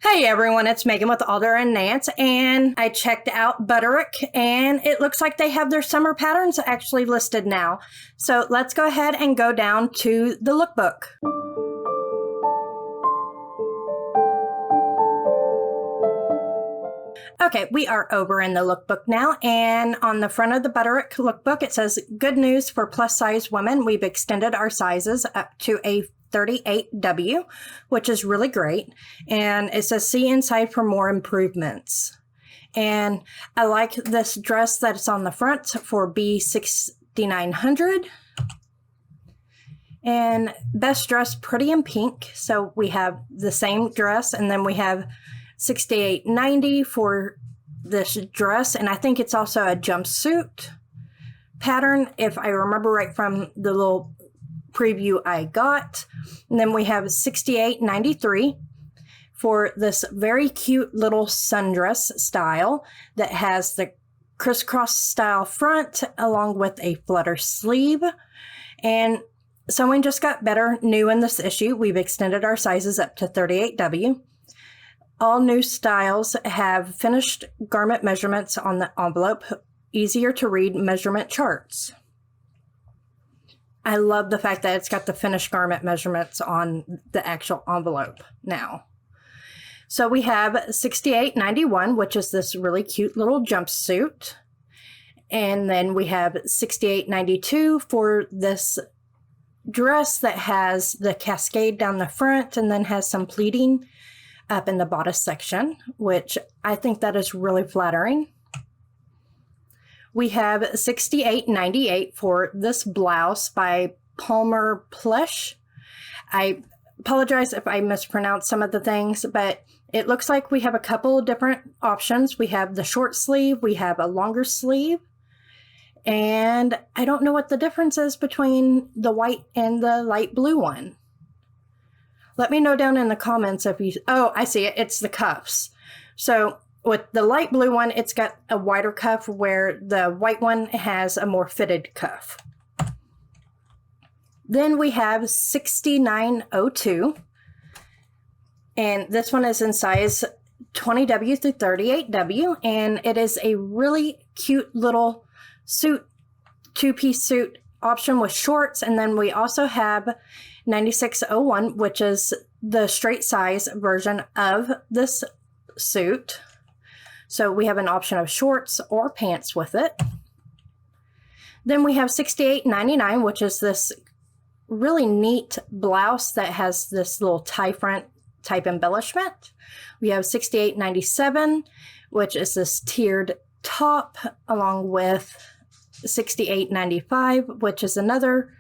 Hey everyone, it's Megan with Alder and Nance, and I checked out Butterick, and it looks like they have their summer patterns actually listed now. So let's go ahead and go down to the lookbook. Okay, we are over in the lookbook now, and on the front of the Butterick lookbook, it says, "Good news for plus size women. We've extended our sizes up to a 38W, which is really great." And it says, "See inside for more improvements." And I like this dress that's on the front for B6900. And best dress, pretty in pink. So we have the same dress, and then we have 6890 for this dress, and I think it's also a jumpsuit pattern if I remember right from the little preview I got. And then we have 6893 for this very cute little sundress style that has the crisscross style front along with a flutter sleeve. And sewing just got better new in this issue. We've extended our sizes up to 38W. All new styles have finished garment measurements on the envelope, easier to read measurement charts. I love the fact that it's got the finished garment measurements on the actual envelope now. So we have 6891, which is this really cute little jumpsuit. And then we have 6892 for this dress that has the cascade down the front and then has some pleating up in the bodice section, which I think that is really flattering. We have 6898 for this blouse by Palmer Plush. I apologize if I mispronounced some of the things, but it looks like we have a couple of different options. We have the short sleeve, we have a longer sleeve, and I don't know what the difference is between the white and the light blue one. Let me know down in the comments if you... Oh, I see it. It's the cuffs. So with the light blue one, it's got a wider cuff where the white one has a more fitted cuff. Then we have 6902. And this one is in size 20W through 38W. And it is a really cute little suit, two-piece suit option with shorts. And then we also have 9601, which is the straight size version of this suit. So we have an option of shorts or pants with it. Then we have 6899, which is this really neat blouse that has this little tie front type embellishment. We have 6897, which is this tiered top, along with 6895, which is another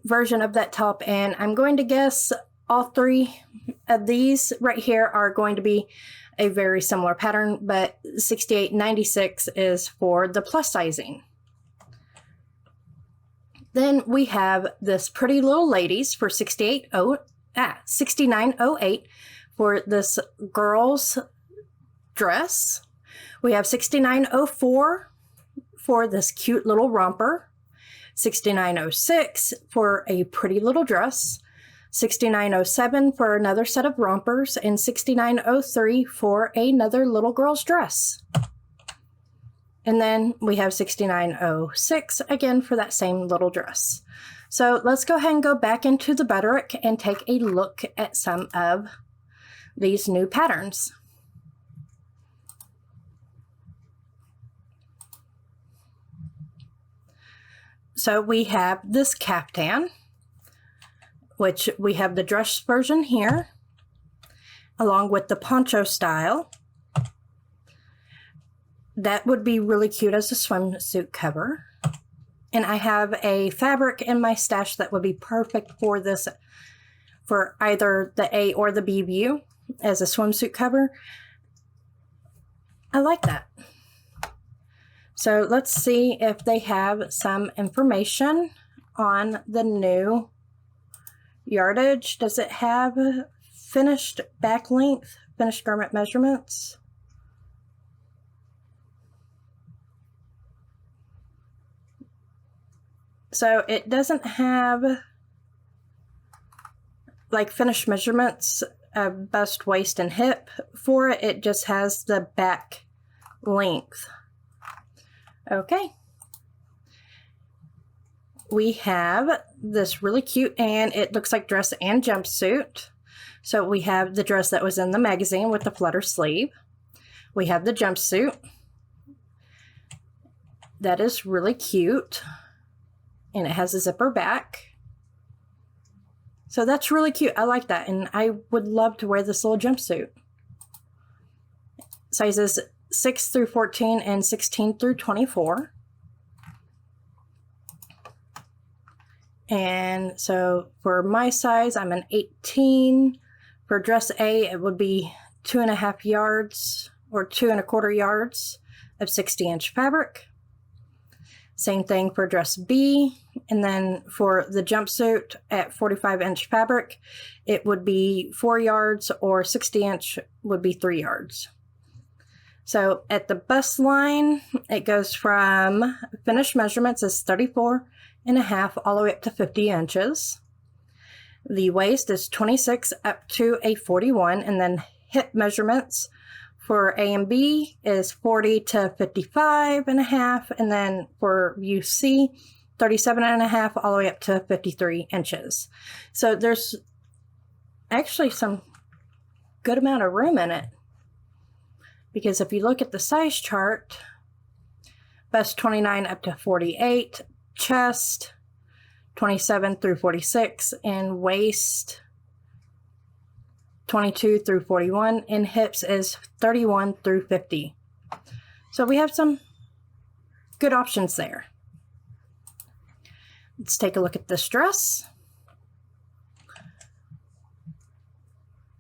version of that top. And I'm going to guess all three of these right here are going to be a very similar pattern, but 6896 is for the plus sizing. Then we have this Pretty Little Ladies for 6908 for this girl's dress. We have 6904 for this cute little romper. 6906 for a pretty little dress, 6907 for another set of rompers, and 6903 for another little girl's dress. And then we have 6906 again for that same little dress. So let's go ahead and go back into the Butterick and take a look at some of these new patterns. So we have this caftan, which we have the dress version here, along with the poncho style. That would be really cute as a swimsuit cover. And I have a fabric in my stash that would be perfect for this, for either the A or the B view as a swimsuit cover. I like that. So let's see if they have some information on the new yardage. Does it have finished back length, finished garment measurements? So it doesn't have like finished measurements a bust, waist, and hip for it. It just has the back length. Okay. We have this really cute, and it looks like dress and jumpsuit. So we have the dress that was in the magazine with the flutter sleeve. We have the jumpsuit. That is really cute. And it has a zipper back. So that's really cute. I like that. And I would love to wear this little jumpsuit. Sizes 6 through 14 and 16 through 24. And so for my size, I'm an 18. For dress A, it would be 2.5 yards or 2 1/4 yards of 60-inch fabric. Same thing for dress B. And then for the jumpsuit at 45-inch fabric, it would be 4 yards, or 60-inch would be 3 yards. So at the bust line, it goes from finished measurements is 34.5 all the way up to 50 inches. The waist is 26 up to a 41, and then hip measurements for A and B is 40 to 55.5, and then for UC, 37.5 all the way up to 53 inches. So there's actually some good amount of room in it, because if you look at the size chart, bust 29 up to 48, chest 27 through 46, and waist 22 through 41, and hips is 31 through 50. So we have some good options there. Let's take a look at this dress.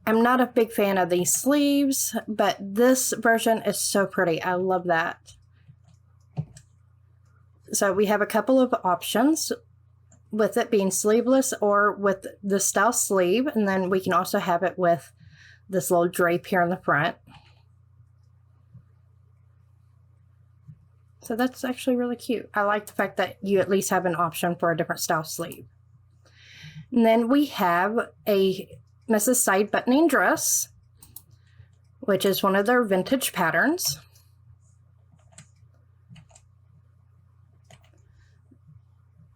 I'm not a big fan of these sleeves, but this version is so pretty. I love that. So we have a couple of options with it being sleeveless or with the style sleeve, and then we can also have it with this little drape here in the front. So that's actually really cute. I like the fact that you at least have an option for a different style sleeve. And then we have a Mrs. Side buttoning dress, which is one of their vintage patterns.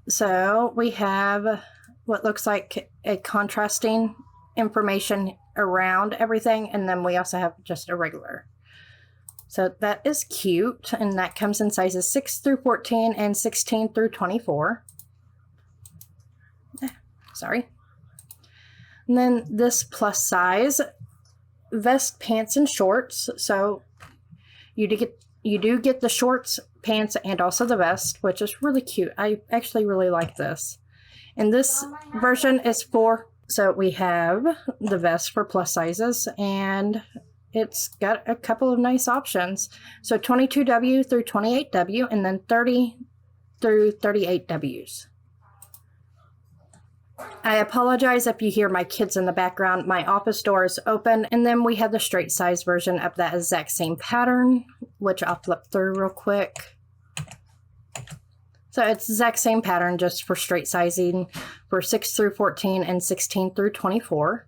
So we have what looks like a contrasting information around everything, and then we also have just a regular. So that is cute, and that comes in sizes 6 through 14 and 16 through 24. Sorry. And then this plus size vest, pants, and shorts. So you do get the shorts, pants, and also the vest, which is really cute. I actually really like this. And this version is for, so we have the vest for plus sizes, and it's got a couple of nice options. So 22W through 28W, and then 30 through 38Ws. I apologize if you hear my kids in the background. My office door is open, and then we have the straight size version of that exact same pattern, which I'll flip through real quick. So it's the exact same pattern, just for straight sizing for 6 through 14 and 16 through 24.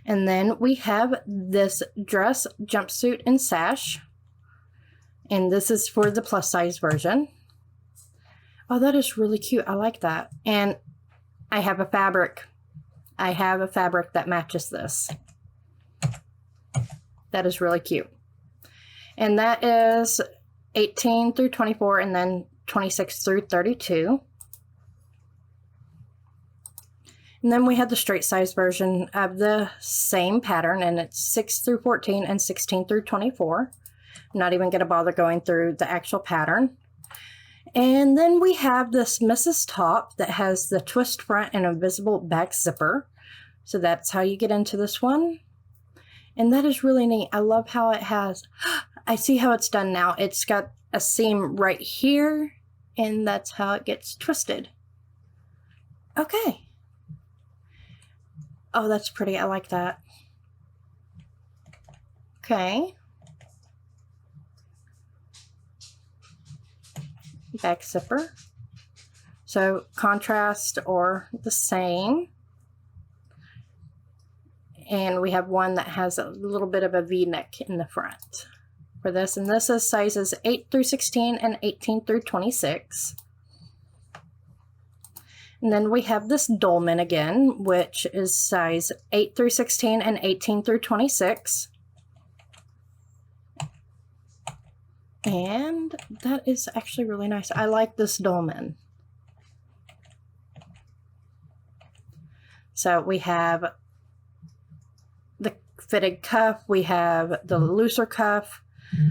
And then we have this dress, jumpsuit, and sash. And this is for the plus size version. Oh, that is really cute. I like that. And I have a fabric. I have a fabric that matches this. That is really cute. And that is 18 through 24, and then 26 through 32. And then we have the straight size version of the same pattern, and it's 6 through 14 and 16 through 24. I'm not even going to bother going through the actual pattern. And then we have this Mrs. top that has the twist front and a visible back zipper. So that's how you get into this one. And that is really neat. I love how it has, I see how it's done now. It's got a seam right here, and that's how it gets twisted. Okay. Oh, that's pretty. I like that. Okay. Back zipper. So contrast or the same. And we have one that has a little bit of a V-neck in the front for this. And this is sizes 8 through 16 and 18 through 26. And then we have this dolman again, which is size 8 through 16 and 18 through 26. And that is actually really nice. I like this dolman. So we have the fitted cuff, we have the looser cuff,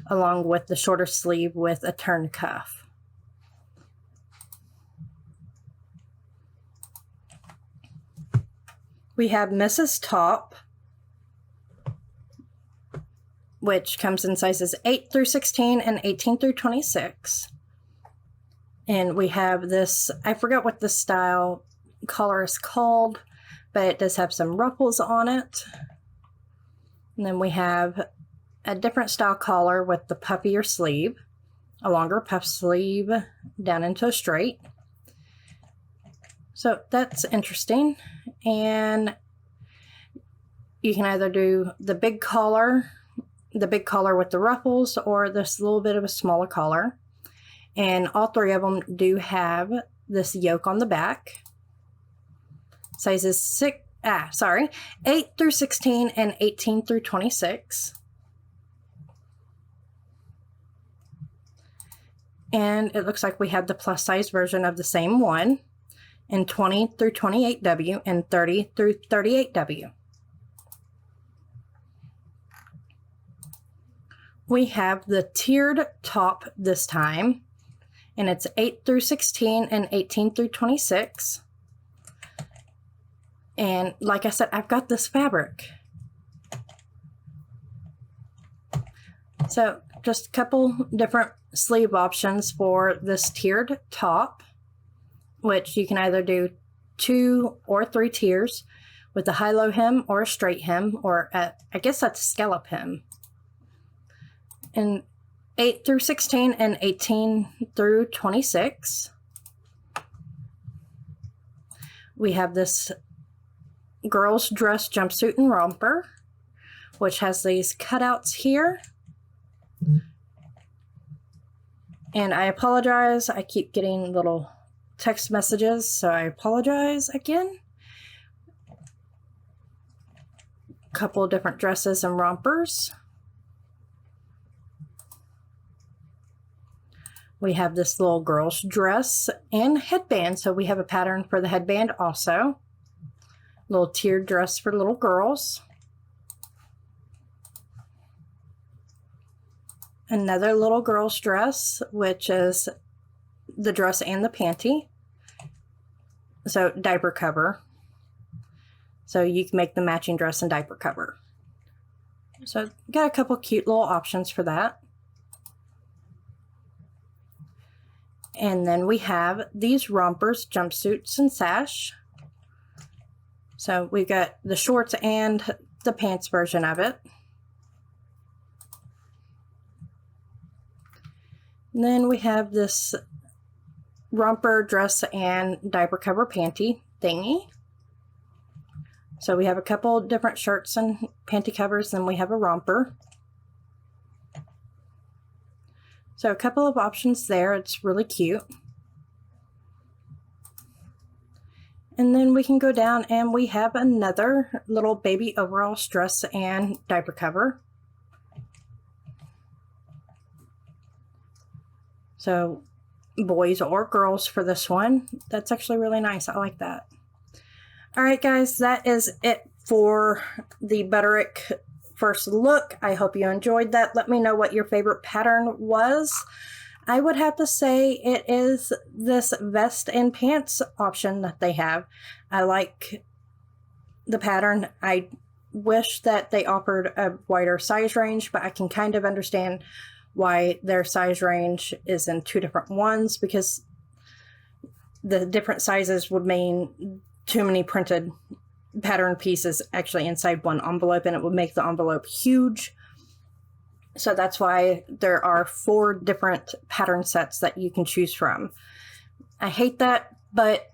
along with the shorter sleeve with a turned cuff. We have Mrs. Top, which comes in sizes 8 through 16 and 18 through 26. And we have this, I forgot what the style collar is called, but it does have some ruffles on it. And then we have a different style collar with the puffier sleeve, a longer puff sleeve down into a straight. So that's interesting. And you can either do the big collar with the ruffles, or this little bit of a smaller collar. And all three of them do have this yoke on the back. Sizes 8 through 16 and 18 through 26. And it looks like we have the plus size version of the same one in 20 through 28W and 30 through 38W. We have the tiered top this time, and it's 8 through 16 and 18 through 26. And like I said, I've got this fabric. So just a couple different sleeve options for this tiered top, which you can either do 2 or 3 tiers with a high-low hem or a straight hem, or I guess that's a scallop hem. And 8 through 16 and 18 through 26. We have this girls dress jumpsuit and romper, which has these cutouts here. And I apologize, I keep getting little text messages, so I apologize again. Couple different dresses and rompers. We have this little girl's dress and headband, so we have a pattern for the headband also. Little tiered dress for little girls. Another little girl's dress, which is the dress and the panty. So diaper cover. So you can make the matching dress and diaper cover. So got a couple cute little options for that. And then we have these rompers, jumpsuits, and sash. So we've got the shorts and the pants version of it. And then we have this romper dress and diaper cover panty thingy. So we have a couple different shirts and panty covers, then we have a romper. So a couple of options there. It's really cute. And then we can go down and we have another little baby overalls dress and diaper cover. So boys or girls for this one. That's actually really nice. I like that. All right, guys, that is it for the Butterick first look. I hope you enjoyed that. Let me know what your favorite pattern was. I would have to say it is this vest and pants option that they have. I like the pattern. I wish that they offered a wider size range, but I can kind of understand why their size range is in 2 different ones, because the different sizes would mean too many printed pattern pieces actually inside one envelope, and it would make the envelope huge. So that's why there are 4 different pattern sets that you can choose from. I hate that, but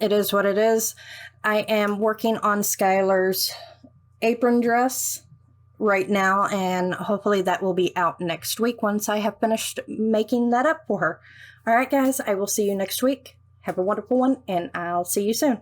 it is what it is. I am working on Skylar's apron dress right now, and hopefully that will be out next week once I have finished making that up for her. All right, guys, I will see you next week. Have a wonderful one, and I'll see you soon.